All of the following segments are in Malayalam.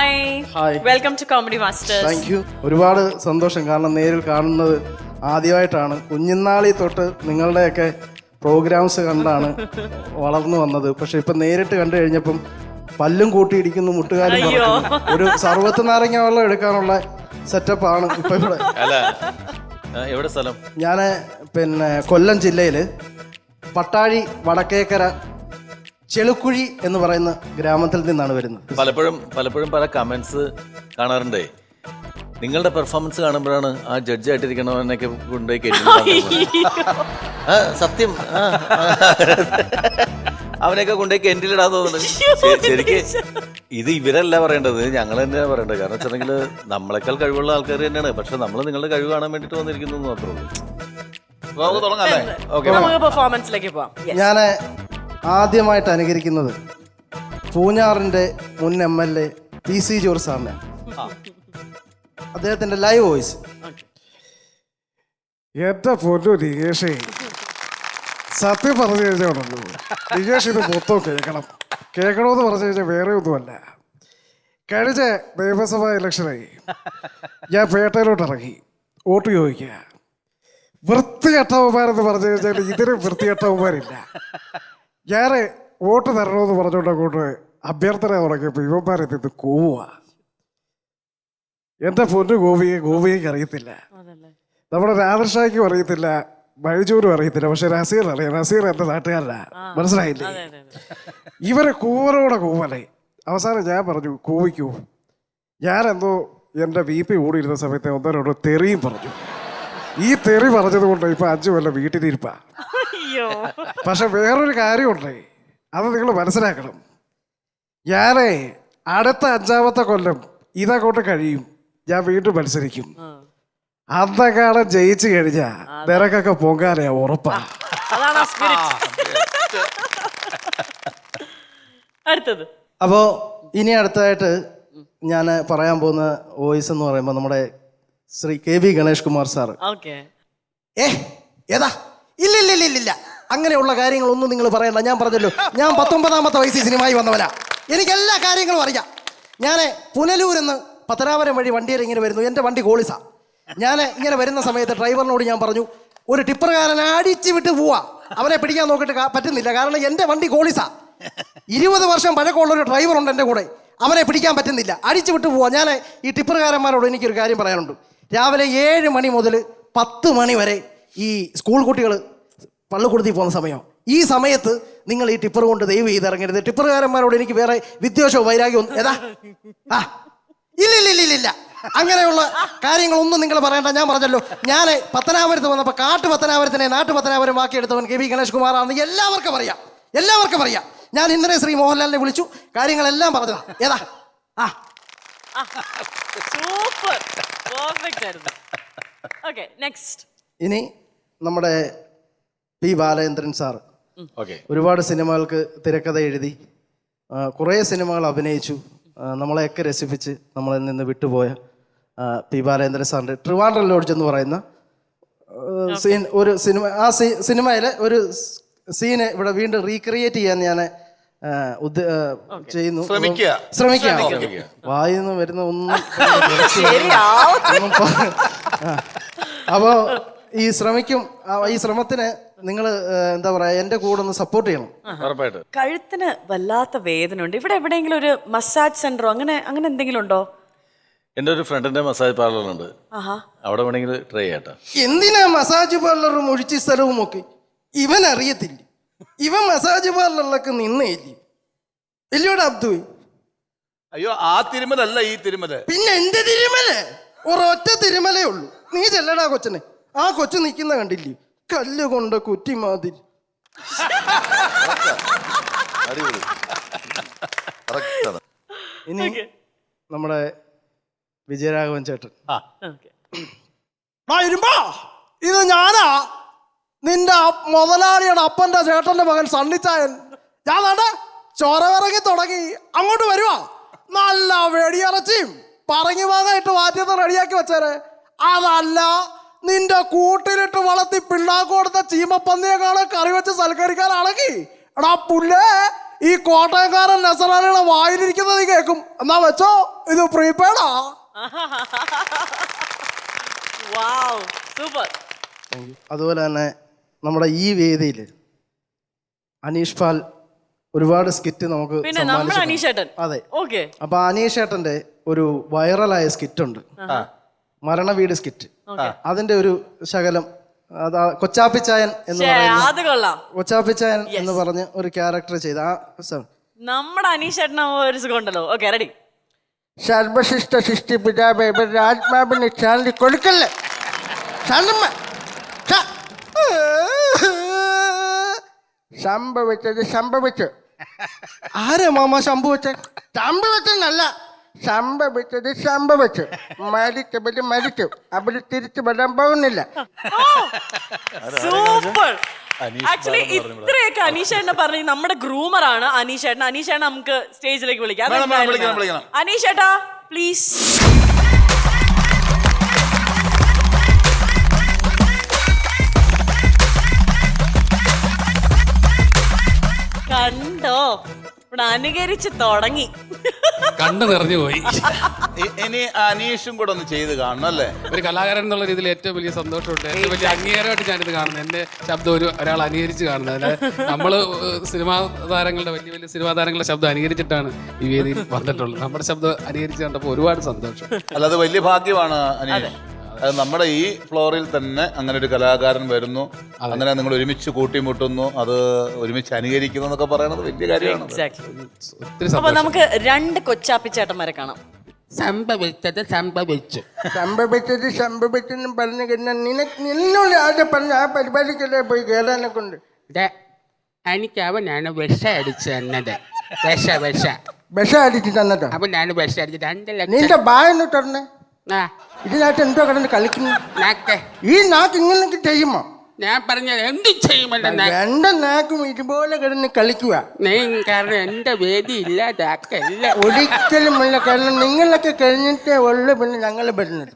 Hi welcome to comedy masters. Thank you. ഒരുപാട് സന്തോഷം, കാരണം നേരിൽ കാണുന്നത് ആദ്യമായിട്ടാണ്. കുഞ്ഞുനാളിൽ തൊട്ട് നിങ്ങളുടെയൊക്കെ പ്രോഗ്രാംസ് കണ്ടാണ് വളർന്നു വന്നത്. പക്ഷെ ഇപ്പം നേരിട്ട് കണ്ടു കഴിഞ്ഞപ്പം പല്ലും കൂട്ടിയിടിക്കുന്നു, മുട്ടുകാരും പറക്കുന്നു. ഒരു സർവത്ത് നാരങ്ങ വെള്ളം എടുക്കാനുള്ള സെറ്റപ്പാണ് ഇപ്പം ഇവിടെ. എവിടെ സ്ഥലം? ഞാൻ കൊല്ലം ജില്ലയിൽ പട്ടാഴി വടക്കേക്കര ചെളുക്കുഴി എന്ന് പറയുന്ന ഗ്രാമത്തിൽ നിന്നാണ് വരുന്നത്. പലപ്പോഴും പല കമന്റ്സ് കാണാറുണ്ടേ. നിങ്ങളുടെ പെർഫോമൻസ് കാണുമ്പോഴാണ് ആ ജഡ്ജായിട്ടിരിക്കണവനൊക്കെ കൊണ്ടുപോയി സത്യം അവനെയൊക്കെ കൊണ്ടുപോയി കെൻറ്റിലിടാൻ തോന്നുന്നുണ്ട്. ശരിക്ക് ഇത് ഇവരല്ല പറയേണ്ടത്, ഞങ്ങൾ തന്നെയാണ് പറയേണ്ടത്. കാരണം വെച്ചിട്ടുണ്ടെങ്കിൽ നമ്മളെക്കാൾ കഴിവുള്ള ആൾക്കാർ തന്നെയാണ്. പക്ഷെ നമ്മൾ നിങ്ങളുടെ കഴിവ് കാണാൻ വേണ്ടിട്ട് വന്നിരിക്കുന്നു മാത്രമേ ഉള്ളൂ. ഞാൻ ആദ്യമായിട്ട് അനുകരിക്കുന്നത് പൂഞ്ഞാറിന്റെ മുൻ MLA PC ജോർജ് സാറിനെ, അദ്ദേഹത്തിന്റെ ലൈവ് വോയിസ്. എന്റെ പൊന്നു നികേഷേ, സത്യം പറഞ്ഞു കഴിഞ്ഞാണല്ലോ നികേഷ്, ഇത് മൊത്തം കേൾക്കണമെന്ന് പറഞ്ഞു കഴിഞ്ഞാൽ വേറെ ഒന്നുമല്ല. കഴിഞ്ഞ നിയമസഭാ ഇലക്ഷനായി ഞാൻ പേട്ടയിലോട്ട് ഇറങ്ങി വോട്ട് ചോദിക്കുക. വൃത്തികെട്ടവന്മാരെന്ന് പറഞ്ഞു കഴിഞ്ഞാൽ ഇതിന് വൃത്തികെട്ടവന്മാരില്ല. ഞാൻ വോട്ട് തരണമെന്ന് പറഞ്ഞുകൊണ്ട് അങ്ങോട്ട് അഭ്യർത്ഥന തുടങ്ങിയപ്പോൾ ഇവന്മാരെത്തിന്ന് കൂവുക. എൻ്റെ പൊന്നു ഗോപിയേക്ക് അറിയത്തില്ല, നമ്മുടെ രാധർഷായ്ക്കും അറിയത്തില്ല, ബൈജൂരും അറിയത്തില്ല. പക്ഷെ നസീർ അറിയാം. നസീർ എൻ്റെ നാട്ടുകാരനാ, മനസ്സിലായില്ലേ? ഇവരെ കൂവലോടെ കൂവലേ. അവസാനം ഞാൻ പറഞ്ഞു കൂവിക്കൂ. ഞാനെന്തോ എൻ്റെ BP കൂടിയിരുന്ന സമയത്ത് ഒന്നരോട് തെറിയും പറഞ്ഞു. ഈ തെറി പറഞ്ഞത് കൊണ്ട് ഇപ്പം 5 കൊല്ലം വീട്ടിലിരിപ്പാ. പക്ഷെ വേറൊരു കാര്യമുണ്ടേ, അത് നിങ്ങൾ മനസ്സിലാക്കണം. ഞാനേ അടുത്ത 5ാമത്തെ കൊല്ലം ഇതങ്ങോട്ട് കഴിയും, ഞാൻ വീണ്ടും മത്സരിക്കും. അന്നക്കാലം ജയിച്ചു കഴിഞ്ഞാ നിനക്കൊക്കെ പൊങ്കാലയാ ഉറപ്പാ. അപ്പോ ഇനി അടുത്തതായിട്ട് ഞാൻ പറയാൻ പോകുന്ന വോയിസ് എന്ന് പറയുമ്പോൾ നമ്മുടെ ശ്രീ KB ഗണേഷ് കുമാർ സാർ. ഏതാ ഇല്ല അങ്ങനെയുള്ള കാര്യങ്ങളൊന്നും നിങ്ങൾ പറയണ്ട. ഞാൻ പറഞ്ഞല്ലോ, ഞാൻ 19ാമത്തെ വയസ്സിൽ സിനിമയിൽ വന്നവനാ. എനിക്ക് എല്ലാ കാര്യങ്ങളും അറിയാം. ഞാൻ പുനലൂരിൽ പത്തനാപുരം വഴി വണ്ടിയിൽ ഇങ്ങനെ വരുന്നു. എൻ്റെ വണ്ടി ഗോളിസാ. ഞാൻ ഇങ്ങനെ വരുന്ന സമയത്ത് ഡ്രൈവറിനോട് ഞാൻ പറഞ്ഞു, ഒരു ടിപ്പറുകാരൻ അടിച്ച് വിട്ട് പോവാ, അവനെ പിടിക്കാൻ നോക്കിയിട്ട് പറ്റുന്നില്ല. കാരണം എൻ്റെ വണ്ടി ഗോളിസാ. 20 വർഷം പഴക്കമുള്ളൊരു ഡ്രൈവറുണ്ട് എൻ്റെ കൂടെ, അവനെ പിടിക്കാൻ പറ്റുന്നില്ല, അടിച്ചു വിട്ട് പോവാ. ഞാൻ ഈ ടിപ്പറുകാരന്മാരോട് എനിക്കൊരു കാര്യം പറയാനുണ്ട്. രാവിലെ 7 മണി മുതൽ 10 മണി വരെ ഈ സ്കൂൾ കുട്ടികൾ പള്ളിക്കൂടത്തിൽ പോകുന്ന സമയം, ഈ സമയത്ത് നിങ്ങൾ ഈ ടിപ്പർ കൊണ്ട് ദയവ് ചെയ്ത് ഇറങ്ങരുത്. ടിപ്പറുകാരന്മാരോട് എനിക്ക് വേറെ വിദ്വേഷവും വൈരാഗ്യവും ഇല്ല. അങ്ങനെയുള്ള കാര്യങ്ങളൊന്നും നിങ്ങൾ പറയണ്ട. ഞാൻ പറഞ്ഞല്ലോ, ഞാൻ പത്തനാപുരത്ത് വന്നപ്പോൾ കാട്ടു പത്തനാപുരത്തിനെ നാട്ടു പത്തനാപുരം ആക്കിയെടുത്തവൻ KB ഗണേഷ് കുമാറാണെന്ന് എല്ലാവർക്കും അറിയാം. ഞാൻ ഇന്നലെ ശ്രീ മോഹൻലാലിനെ വിളിച്ചു, കാര്യങ്ങളെല്ലാം പറഞ്ഞതാ. ഇനി നമ്മുടെ P ബാലചന്ദ്രൻ സാർ ഒരുപാട് സിനിമകൾക്ക് തിരക്കഥ എഴുതി, കുറേ സിനിമകൾ അഭിനയിച്ചു, നമ്മളെയൊക്കെ രസിപ്പിച്ച് നമ്മളിൽ നിന്ന് വിട്ടുപോയ P ബാലചന്ദ്രൻ സാറിൻ്റെ ട്രിവാൻഡ്രം ലോഡ്ജ് എന്ന് പറയുന്ന സീൻ, ഒരു സിനിമ, ആ സിനിമയിലെ ഒരു സീന് ഇവിടെ വീണ്ടും റീക്രിയേറ്റ് ചെയ്യാൻ ഞാൻ ചെയ്യുന്നു, ശ്രമിക്കാം. വായിന്ന് വരുന്ന ഒന്നും. അപ്പോൾ ഈ ശ്രമത്തിന് നിങ്ങൾ എന്താ പറയാ, എന്റെ കൂടെ ഒന്ന് സപ്പോർട്ട് ചെയ്യണം. കഴുത്തിന് വല്ലാത്ത വേദന ഉണ്ട്. ഇവിടെ എവിടെയെങ്കിലും ഒരു മസാജ് സെന്ററോ അങ്ങനെ എന്തെങ്കിലും ഉണ്ടോ? എൻ്റെ ഒരു ഫ്രണ്ടിന്റെ മസാജ് പാർലറുണ്ട്, അവിടെ വേണമെങ്കിൽ ട്രൈ ചെയ്യട്ടെ. എന്തിനാ മസാജ് പാർലറും ഒഴിച്ച് സ്ഥലവും ഒക്കെ? ഇവൻ അറിയത്തില്ല, ഇവൻ മസാജ് പാർലറിലൊക്കെ നിന്നേല്ലേ വലിയോട് അബ്ദു. അയ്യോ, ആ തിരുമലല്ല ഈ തിരുമല. പിന്നെ എന്റെ തിരുമല ഒരൊറ്റ തിരുമലേ ഉള്ളൂ. നീ ചെല്ലടാ കൊച്ചനെ. ആ കൊച്ചു നിൽക്കുന്ന കണ്ടില്ലേ, കല്ല് കൊണ്ട് കുറ്റിമാതിരി. ഇനി നമ്മുടെ വിജയരാഘവൻ ചേട്ടൻ. ഇത് ഞാനാ, നിന്റെ മുതലാളിയുടെ അപ്പന്റെ ചേട്ടന്റെ മകൻ സണ്ണിച്ചായൻ. ഞാൻ വേണ്ട ചോരവിറങ്ങി തുടങ്ങി, അങ്ങോട്ട് വരുവാ. നല്ല വെടിയിറച്ചിയും പറങ്ങി വാങ്ങായിട്ട് മാറ്റിയത് റെഡിയാക്കി വെച്ചേരെ. അതല്ല, നിന്റെ കൂട്ടിലിട്ട് വളർത്തി പിള്ളാക്ക് കൊടുത്ത ചീമപ്പന്നിയെക്കാളെ കറി വെച്ച് സൽക്കരിക്കാനാണെങ്കിൽ എടാ പുല്ലേ, ഈ കോട്ടയംകാരൻ നസറാനിയുടെ വായിലിരിക്കുന്നത് കേൾക്കും. എന്നാ വെച്ചോ, ഇത് പ്രീപെയ്ഡാ. വാവ്, സൂപ്പർ. അതുപോലെ തന്നെ നമ്മുടെ ഈ വേദിയിൽ അനീഷ് പാൽ ഒരുപാട് സ്കിറ്റ് നമുക്ക് പിന്നെ നമ്മുടെ അനീഷേട്ടൻ. അതെ. ഓക്കെ. അപ്പൊ അനീഷേട്ടന്റെ ഒരു വൈറലായ സ്കിറ്റ് ഉണ്ട്, മരണവീട് സ്കിറ്റ്. അതിന്റെ ഒരു ശകലം അതാ കൊച്ചാപ്പിച്ചായൻ എന്ന് പറയുന്ന അത് കൊള്ളാം. കൊച്ചാപ്പിച്ചായൻ എന്ന് പറഞ്ഞ് ഒരു ക്യാരക്ടർ ചെയ്ത നമ്മുടെ അനീഷേട്ടൻ ഒരു സുഖം ഉണ്ടല്ലോ. Okay, ready. സർവശിഷ്ട സൃഷ്ടി പിതാവേ ആത്മാവിന് ശാന്തി കൊടുക്കല്ലേ. സംഭവിച്ചു. ആരാ മാമ സംഭവിച്ചെന്നല്ല, സംഭവിച്ചു. മരിച്ചു. അവര് തിരിച്ചു വരാൻ പോകുന്നില്ല. സൂപ്പർ. ആക്ച്വലി ഇത്രയൊക്കെ അനീഷേട്ടനെ പറഞ്ഞ നമ്മുടെ ഗ്രൂമറാണ് അനീഷേട്ടൻ. അനീഷേട്ടൻ നമുക്ക് സ്റ്റേജിലേക്ക് വിളിക്കാം. അനീഷേട്ടാ പ്ലീസ്. കണ്ടോ, ഇവിടെ അനുകരിച്ച് തുടങ്ങി. കണ്ടു നിറഞ്ഞു പോയി. ഇനി അനീഷും കൂടെ ഒന്ന് ചെയ്ത് കാണണം അല്ലേ? ഒരു കലാകാരൻ എന്നുള്ള രീതിയിൽ ഏറ്റവും വലിയ സന്തോഷമുണ്ട്, ഏറ്റവും വലിയ അംഗീകാരമായിട്ട് ഞാനിത് കാണുന്നത്. എന്റെ ശബ്ദം ഒരാൾ അനുകരിച്ച് കാണുന്നത്. നമ്മള് സിനിമാ താരങ്ങളുടെ വലിയ സിനിമാ താരങ്ങളുടെ ശബ്ദം അനുകരിച്ചിട്ടാണ് ഈ വേദിയിൽ വന്നിട്ടുള്ളത്. നമ്മുടെ ശബ്ദം അനുകരിച്ച് കണ്ടപ്പോൾ ഒരുപാട് സന്തോഷം. അല്ല, അത് വലിയ ഭാഗ്യമാണ് അനീഷ്. അത് നമ്മുടെ ഈ ഫ്ലോറിൽ തന്നെ അങ്ങനെ ഒരു കലാകാരൻ വരുന്നു, അങ്ങനെ നിങ്ങൾ ഒരുമിച്ച് കൂട്ടിമുട്ടുന്നു, അത് ഒരുമിച്ച് അനുകരിക്കുന്നു എന്നൊക്കെ പറയുന്നത് വലിയ കാര്യമാണ്. ഒത്തിരി അപ്പൊ നമുക്ക് രണ്ട് കൊച്ചാപ്പിച്ചേട്ടന്മാരെ കാണാം. സംഭവിച്ചെന്ന് പറഞ്ഞു കഴിഞ്ഞാൽ നിന്നോട് ആദ്യ പറഞ്ഞ ആ പരിപാടിക്കല്ലേ പോയി കേറാനെ കൊണ്ട്. എനിക്ക് അവനാണ് വിഷ അടിച്ചു തന്നത്. വിഷ അടിച്ച് തന്നതോ? അവനാണ് വിഷ അടിച്ച് 2 ലക്ഷം. നിന്റെ ബായൊന്ന് തുറന്നേ. ആ, ഇതിനകത്ത് എന്തോ കിടന്ന് കളിക്കുന്നു. നാക്ക്. ഈ നാക്ക് ഇങ്ങനെയൊക്കെ ചെയ്യുമോ? ഞാൻ പറഞ്ഞത് എന്ത് ചെയ്യുമല്ലോ. രണ്ട് നാക്കും ഇതുപോലെ കിടന്ന് കളിക്കുക. നീ കാരണം എന്റെ വേദി ഇല്ലാതാക്കല്ല. ഒരിക്കലുമല്ല, കാരണം നിങ്ങളൊക്കെ കഴിഞ്ഞിട്ടേ ഉള്ളു പിന്നെ ഞങ്ങൾ വരുന്നത്.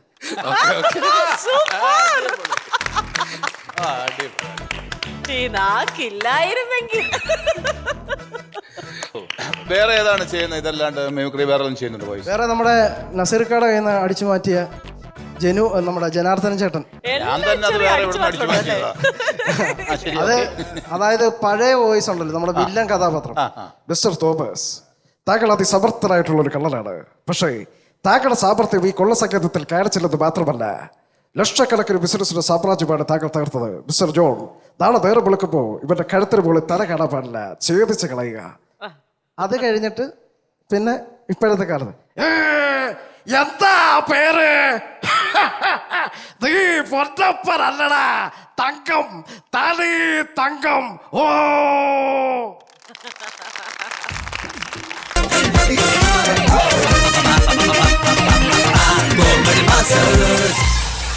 നാക്കില്ലായിരുന്നെങ്കിൽ. വേറെ ഏതാണ് ചെയ്യുന്നത്? ഇതല്ലാണ്ട് മിമിക്രി വേറെ ഒന്നും ചെയ്യുന്നുണ്ട് വോയിസ്? വേറെ നമ്മുടെ നസീർക്കാടെ കയ്യിൽ നിന്ന് അടിച്ചു മാറ്റിയ ജനു, നമ്മുടെ ജനാർദ്ദനൻ ചേട്ടൻ. ഞാൻ തന്നെ അത് വേറെ എവിടെ അടിച്ചു മാറ്റിയതാ. അത് അതായത് പഴയ വോയിസ് ഉണ്ടല്ലോ, നമ്മുടെ വില്ലൻ കഥാപാത്രം. മിസ്റ്റർ തോമസ്, താങ്കൾ അതിസമർത്ഥനായിട്ടുള്ള ഒരു കള്ളനാണ്. പക്ഷേ താങ്കളുടെ സാമർത്ഥ്യം ഈ കൊള്ളസങ്കേതത്തിൽ കയറിച്ചില്ലെന്ന് മാത്രമല്ല, ലക്ഷക്കണക്കിന് ബിസിനസ്സിന്റെ സാമ്രാജ്യമാണ് താങ്കൾ തകർത്തത്. മിസ്റ്റർ ജോൺ, നാളെ നേരം വിളിക്കുമ്പോൾ ഇവന്റെ കഴുത്തിന് മുകളിൽ തല കാണാൻ പാടില്ല, ഛേദിച്ച് കളയുക. അത് കഴിഞ്ഞിട്ട് പിന്നെ ഇപ്പോഴത്തെ കാലത്ത് എന്താ പേര്? നീ പൊന്നപ്പനല്ലടാ, തങ്കം, തനി തങ്കം. ഓ